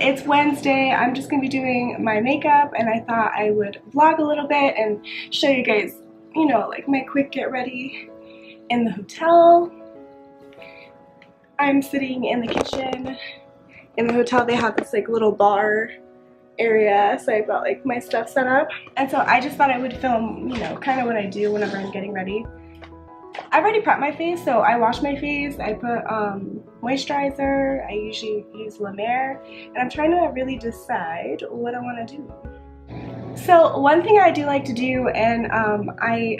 It's Wednesday. I'm just gonna be doing my makeup, and I thought I would vlog a little bit and show you guys, you know, like my quick get ready in the hotel. I'm sitting in the kitchen. In the hotel they have this like little bar area, so I've got like my stuff set up. And so I just thought I would film, you know, kind of what I do whenever I'm getting ready. I've already prepped my face, so I wash my face, I put moisturizer, I usually use La Mer, and I'm trying to really decide what I want to do. So one thing I do like to do, and I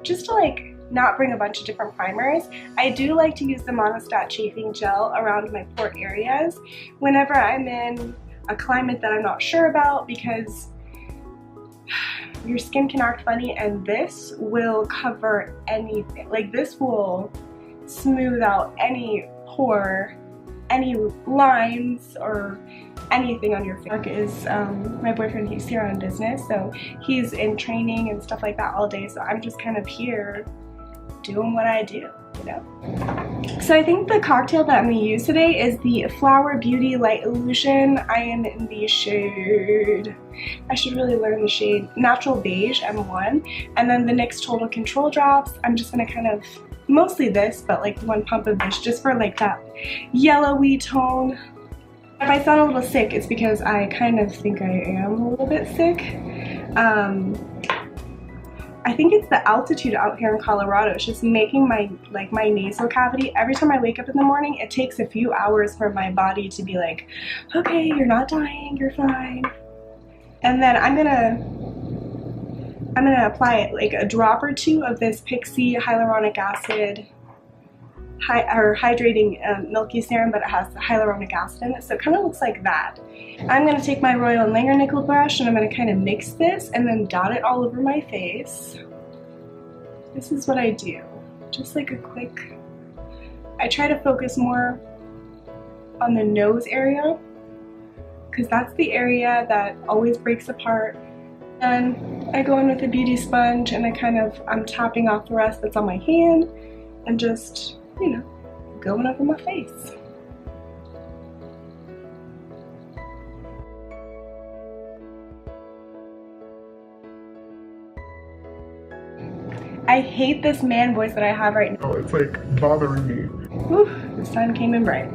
just to like not bring a bunch of different primers, I do like to use the Monostat chafing gel around my pore areas whenever I'm in a climate that I'm not sure about, because your skin can act funny, and this will cover anything. Like, this will smooth out any pore, any lines, or anything on your face. Mark is my boyfriend. He's here on business, so he's in training and stuff like that all day, so I'm just kind of here doing what I do, you know? So I think the cocktail that I'm going to use today is the Flower Beauty Light Illusion. I am in the shade, I should really learn the shade, Natural Beige M1. And then the NYX Total Control drops. I'm just going to kind of, mostly this, but like one pump of this just for like that yellowy tone. If I sound a little sick, it's because I kind of think I am a little bit sick. I think it's the altitude out here in Colorado. It's just making my nasal cavity. Every time I wake up in the morning, it takes a few hours for my body to be like, okay, you're not dying, you're fine. And then I'm gonna apply like a drop or two of this Pixie hyaluronic acid hydrating milky serum, but it has the hyaluronic acid in it, so it kind of looks like that. I'm going to take my Royal & Langer nickel brush, and I'm going to kind of mix this and then dot it all over my face. This is what I do, just like a quick, I try to focus more on the nose area, because that's the area that always breaks apart. And I go in with a beauty sponge, and I'm tapping off the rest that's on my hand, and just, you know, going over my face. I hate this man voice that I have right now. Oh, it's like bothering me. Whew, the sun came in bright.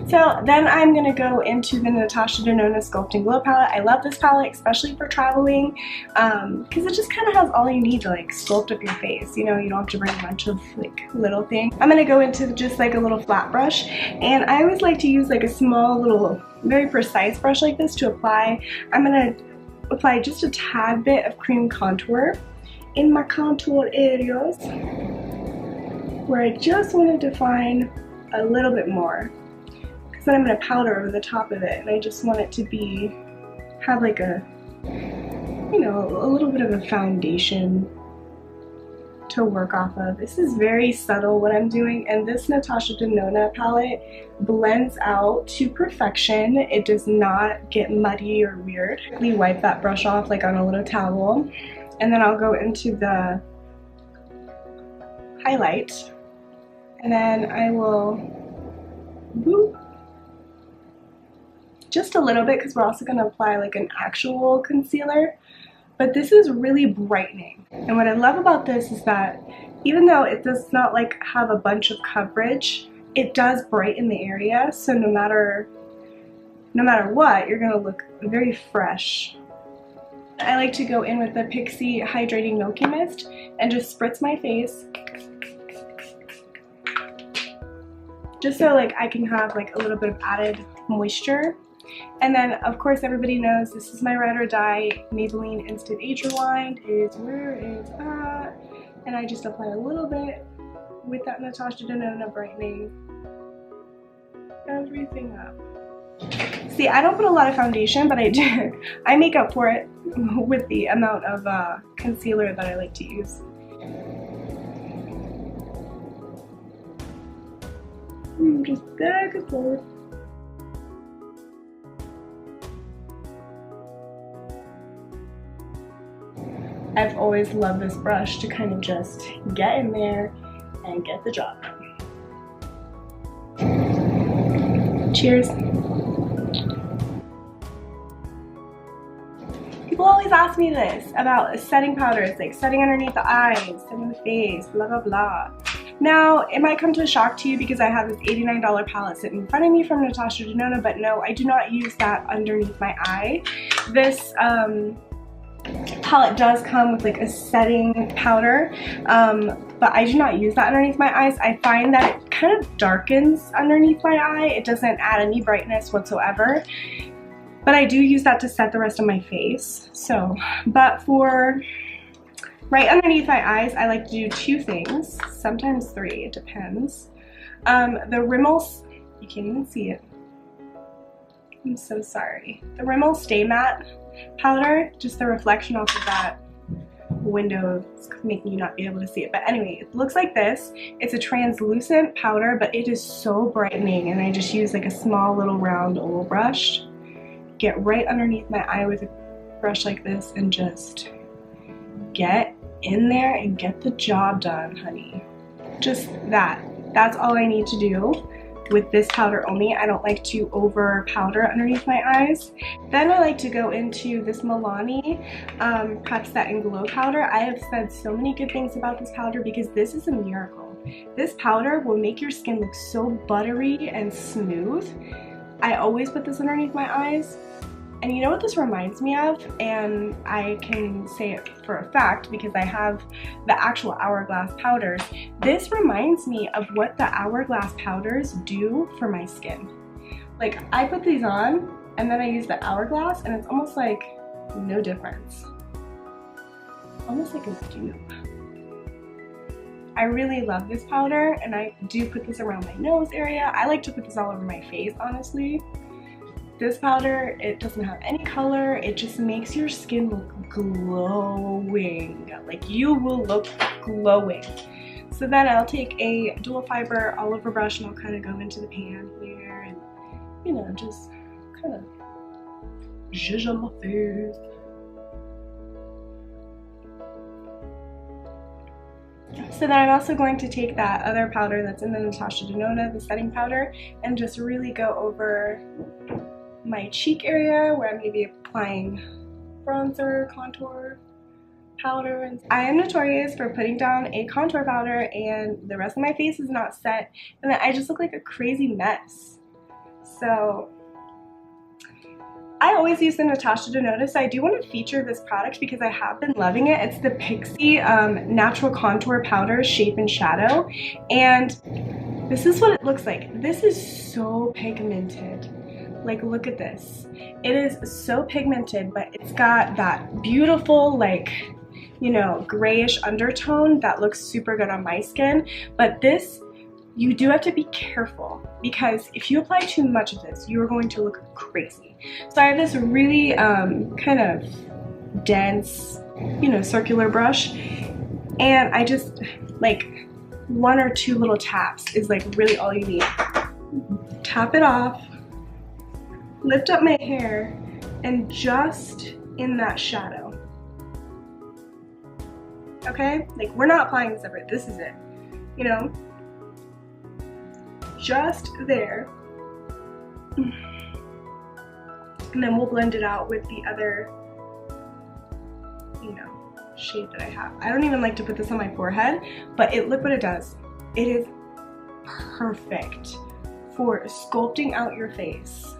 So then I'm gonna go into the Natasha Denona Sculpting Glow palette. I love this palette, especially for traveling, because it just kind of has all you need to like sculpt up your face. You know, you don't have to bring a bunch of like little things. I'm gonna go into just like a little flat brush, and I always like to use like a small little, very precise brush like this to apply. I'm gonna apply just a tad bit of cream contour in my contour areas where I just want to define a little bit more, because then I'm going to powder over the top of it, and I just want it to have like a, you know, a little bit of a foundation to work off of. This is very subtle what I'm doing, and this Natasha Denona palette blends out to perfection. It does not get muddy or weird. I wipe that brush off like on a little towel, and then I'll go into the highlight, and then I will boop just a little bit, because we're also going to apply like an actual concealer. But this is really brightening, and what I love about this is that even though it does not like have a bunch of coverage, it does brighten the area, so no matter what, you're going to look very fresh. I like to go in with the Pixie Hydrating Milky Mist and just spritz my face, just so like I can have like a little bit of added moisture. And then of course everybody knows this is my ride or die. Maybelline Instant Age Rewind is where it's at, and I just apply a little bit with that Natasha Denona brightening everything up. See, I don't put a lot of foundation, but I do. I make up for it with the amount of concealer that I like to use. Just back and forth. I've always loved this brush to kind of just get in there and get the job done. Cheers. People always ask me this about setting powders, like setting underneath the eyes, setting the face, blah blah blah. Now, it might come to a shock to you because I have this $89 palette sitting in front of me from Natasha Denona, but no, I do not use that underneath my eye. This palette does come with like a setting powder, but I do not use that underneath my eyes. I find that it kind of darkens underneath my eye. It doesn't add any brightness whatsoever. But I do use that to set the rest of my face. So, but for right underneath my eyes, I like to do two things, sometimes three, it depends. The Rimmel, you can't even see it. I'm so sorry. The Rimmel Stay Matte powder, just the reflection off of that window is making you not be able to see it. But anyway, it looks like this. It's a translucent powder, but it is so brightening, and I just use like a small little round oval brush. Get right underneath my eye with a brush like this and just get in there and get the job done, honey. Just that. That's all I need to do with this powder only. I don't like to over powder underneath my eyes. Then I like to go into this Milani Prep Set and Glow powder. I have said so many good things about this powder because this is a miracle. This powder will make your skin look so buttery and smooth. I always put this underneath my eyes. And you know what this reminds me of? And I can say it for a fact because I have the actual Hourglass powders. This reminds me of what the Hourglass powders do for my skin. Like, I put these on and then I use the Hourglass and it's almost like no difference. Almost like a dupe. I really love this powder, and I do put this around my nose area. I like to put this all over my face, honestly. This powder, it doesn't have any color. It just makes your skin look glowing. Like, you will look glowing. So then I'll take a dual fiber all over brush and I'll kind of go into the pan here and, you know, just kind of zhuzh on my face. So then I'm also going to take that other powder that's in the Natasha Denona, the setting powder, and just really go over my cheek area where I'm going to be applying bronzer, contour, powder. And I am notorious for putting down a contour powder and the rest of my face is not set, and then I just look like a crazy mess. So I always use the Natasha Denona, so I do want to feature this product because I have been loving it. It's the Pixie Natural Contour Powder Shape and Shadow, and this is what it looks like. This is so pigmented. Like, look at this. It is so pigmented, but it's got that beautiful, like, you know, grayish undertone that looks super good on my skin. But this, you do have to be careful because if you apply too much of this, you're going to look crazy. So I have this really kind of dense, you know, circular brush, and I just, like, one or two little taps is like really all you need. Tap it off, lift up my hair, and just in that shadow. Okay? Like, we're not applying this separate. This is it. You know? Just there. And then we'll blend it out with the other, you know, shade that I have. I don't even like to put this on my forehead, but look what it does. It is perfect for sculpting out your face.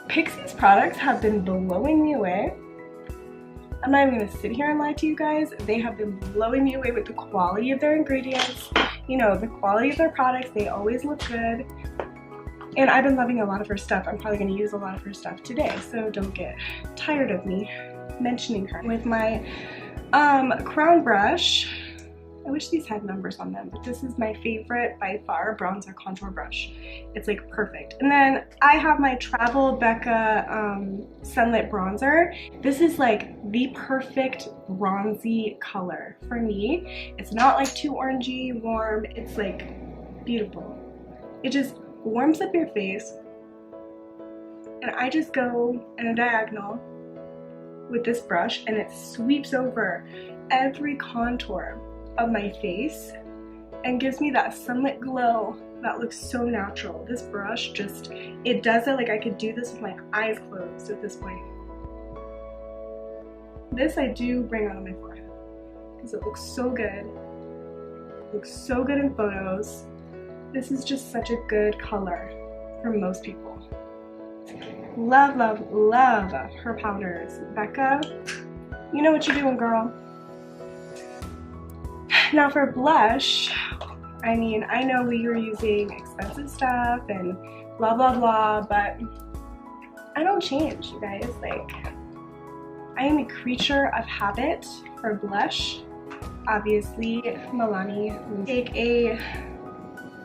Pixie's products have been blowing me away. I'm not even gonna sit here and lie to you guys. They have been blowing me away with the quality of their ingredients, you know, the quality of their products. They always look good. And I've been loving a lot of her stuff. I'm probably gonna use a lot of her stuff today, so don't get tired of me mentioning her. With my crown brush, I wish these had numbers on them, but this is my favorite by far bronzer contour brush. It's like perfect. And then I have my Travel Becca Sunlit Bronzer. This is like the perfect bronzy color for me. It's not like too orangey, warm. It's like beautiful. It just warms up your face. And I just go in a diagonal with this brush and it sweeps over every contour of my face and gives me that sunlit glow that looks so natural. This brush just, it does it like I could do this with my eyes closed at this point. This I do bring on my forehead because it looks so good. It looks so good in photos. This is just such a good color for most people. Love, love, love her powders. Becca, you know what you're doing, girl. Now for blush, I mean, I know we were using expensive stuff and blah, blah, blah, but I don't change, you guys. Like, I am a creature of habit for blush. Obviously, Milani. Take a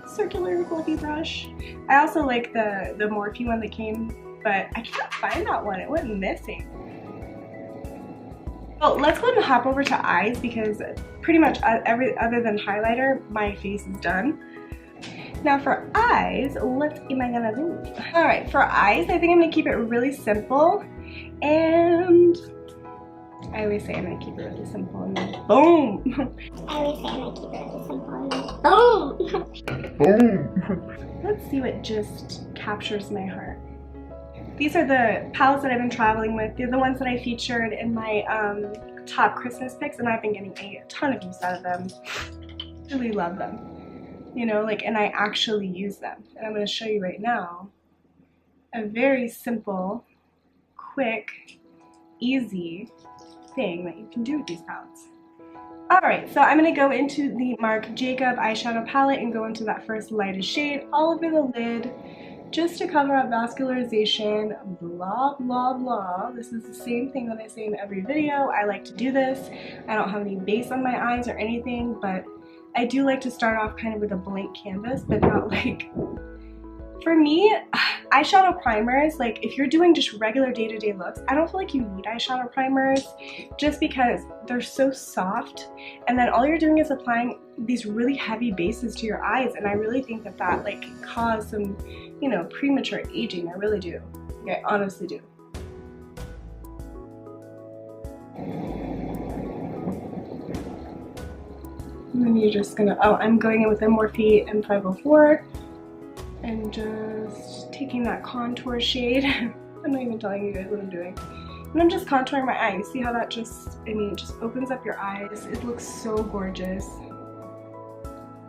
circular fluffy brush. I also like the Morphe one that came, but I can't find that one. It went missing. Well, let's go ahead and hop over to eyes because pretty much other than highlighter, my face is done. Now for eyes, what am I gonna do? All right, for eyes, I think I'm gonna keep it really simple, and I always say I'm gonna keep it really simple, and then boom. I always say I'm gonna keep it really simple, and then boom. Boom. Let's see what just captures my heart. These are the palettes that I've been traveling with. They're the ones that I featured in my top Christmas picks, and I've been getting a ton of use out of them. Really love them. You know, like, and I actually use them. And I'm going to show you right now a very simple, quick, easy thing that you can do with these palettes. Alright, so I'm going to go into the Marc Jacob eyeshadow palette and go into that first lightest shade all over the lid, just to cover up vascularization, blah, blah, blah. This is the same thing that I say in every video. I like to do this. I don't have any base on my eyes or anything, but I do like to start off kind of with a blank canvas, but not like, for me, eyeshadow primers, like if you're doing just regular day-to-day looks, I don't feel like you need eyeshadow primers just because they're so soft, and then all you're doing is applying these really heavy bases to your eyes, and I really think that that like can cause some, you know, premature aging. I really do. Yeah, I honestly do. And then you're just gonna, oh, I'm going in with the Morphe M504 and just taking that contour shade. I'm not even telling you guys what I'm doing. And I'm just contouring my eyes. See how that just, I mean, it just opens up your eyes. It looks so gorgeous.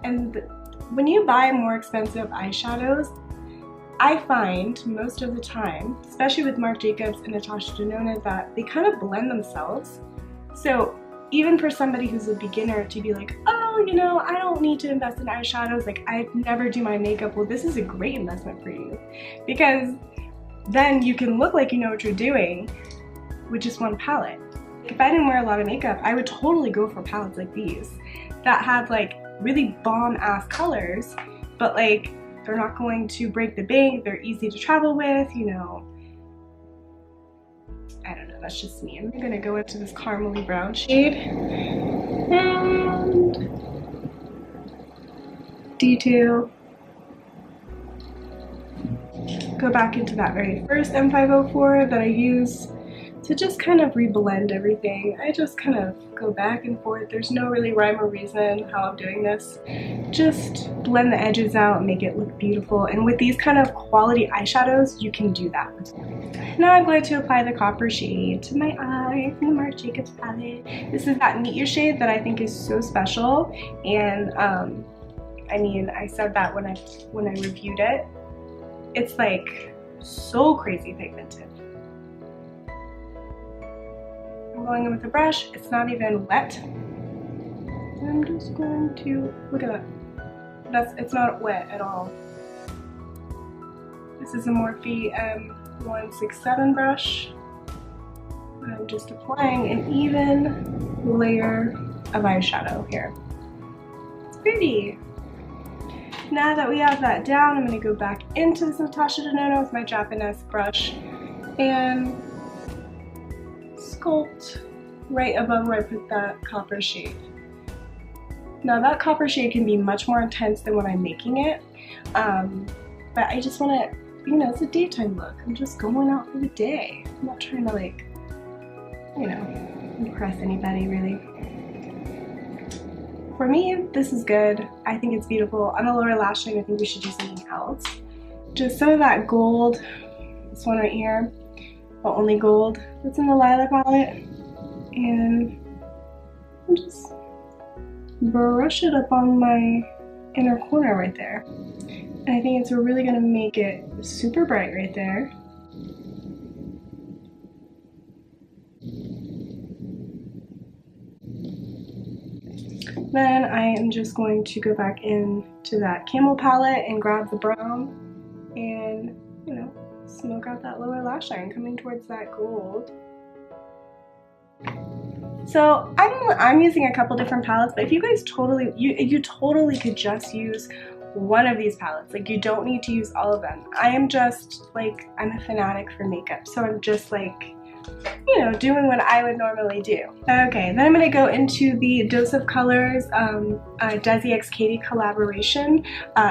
And when you buy more expensive eyeshadows, I find most of the time, especially with Marc Jacobs and Natasha Denona, that they kind of blend themselves. So even for somebody who's a beginner to be like, oh, you know, I don't need to invest in eyeshadows, like I never do my makeup, well, this is a great investment for you, because then you can look like you know what you're doing with just one palette. If I didn't wear a lot of makeup, I would totally go for palettes like these that have like really bomb ass colors, but like they're not going to break the bank, they're easy to travel with, you know. I don't know, that's just me. I'm gonna go into this caramely brown shade and detail. Go back into that very first M504 that I used to just kind of reblend everything. I just kind of go back and forth. There's no really rhyme or reason how I'm doing this. Just blend the edges out and make it look beautiful. And with these kind of quality eyeshadows, you can do that. Now I'm going to apply the copper shade to my eye from the Marc Jacobs palette. This is that Meet You shade that I think is so special. And I mean, I said that when I reviewed it. It's like so crazy pigmented. I'm going in with a brush. It's not even wet. I'm just going to, look at that. It's not wet at all. This is a Morphe M167 brush. I'm just applying an even layer of eyeshadow here. It's pretty. Now that we have that down, I'm going to go back into this Natasha Denona with my Japanese brush and sculpt right above where I put that copper shade. Now that copper shade can be much more intense than when I'm making it, but I just want to, you know, it's a daytime look. I'm just going out for the day. I'm not trying to, like, you know, impress anybody really. For me, this is good. I think it's beautiful. On the lower lash line, I think we should do something else. Just some of that gold, this one right here, the only gold that's in the lilac palette. and just brush it up on my inner corner right there. And I think it's really gonna make it super bright right there. Then I am just going to go back into that camel palette and grab the brown and, you know, smoke out that lower lash line coming towards that gold. So I'm using a couple different palettes, but if you guys totally, you totally could just use one of these palettes. Like, you don't need to use all of them. I am just like, I'm a fanatic for makeup, so I'm just like, you know, doing what I would normally do. Okay, then I'm gonna go into the Dose of Colors Desi X Katie collaboration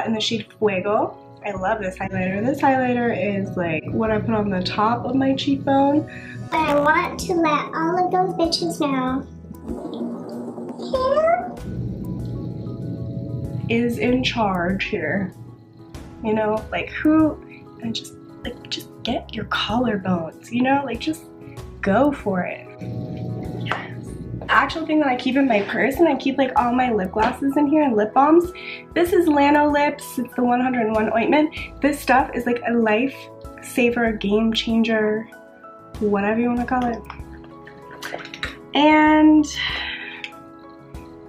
in the shade Fuego. I love this highlighter. This highlighter is like what I put on the top of my cheekbone. I want to let all of those bitches know. Is in charge here. You know, like who, and just get your collarbones, you know, like just go for it. Yes. The actual thing that I keep in my purse, and I keep like all my lip glosses in here and lip balms. This is Lano Lips, it's the 101 ointment. This stuff is like a lifesaver, game changer, whatever you want to call it. And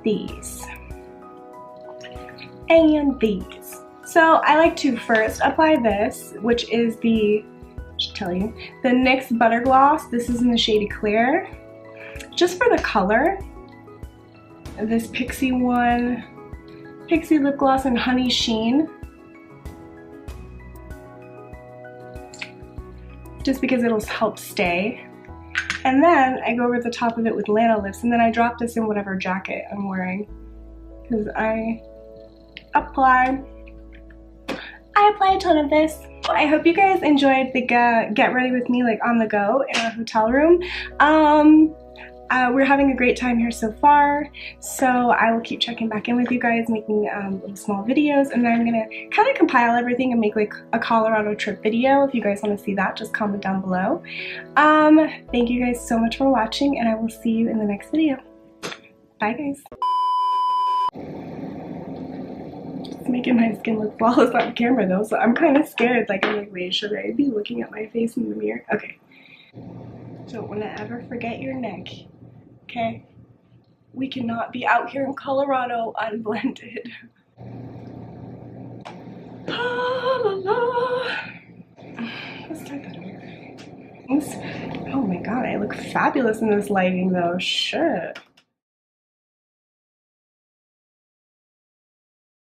these. And these. So I like to first apply this, which is the, I should tell you, the NYX Butter Gloss. This is in the shade Clear. Just for the color. This Pixie one, Pixie Lip Gloss in Honey Sheen. Just because it'll help stay. And then I go over the top of it with Lano Lips, and then I drop this in whatever jacket I'm wearing. Because I apply a ton of this. I hope you guys enjoyed the get ready with me like on the go in our hotel room. We're having a great time here so far, so I will keep checking back in with you guys, making little small videos, and then I'm gonna kind of compile everything and make like a Colorado trip video. If you guys want to see that, just comment down below. Thank you guys so much for watching, and I will see you in the next video. Bye guys. It's making my skin look flawless on camera though, so I'm kind of scared. Like, I'm like, wait, should I be looking at my face in the mirror? Okay. Don't want to ever forget your neck, okay? We cannot be out here in Colorado unblended. Let's start that over. Oh my god, I look fabulous in this lighting though. Shit.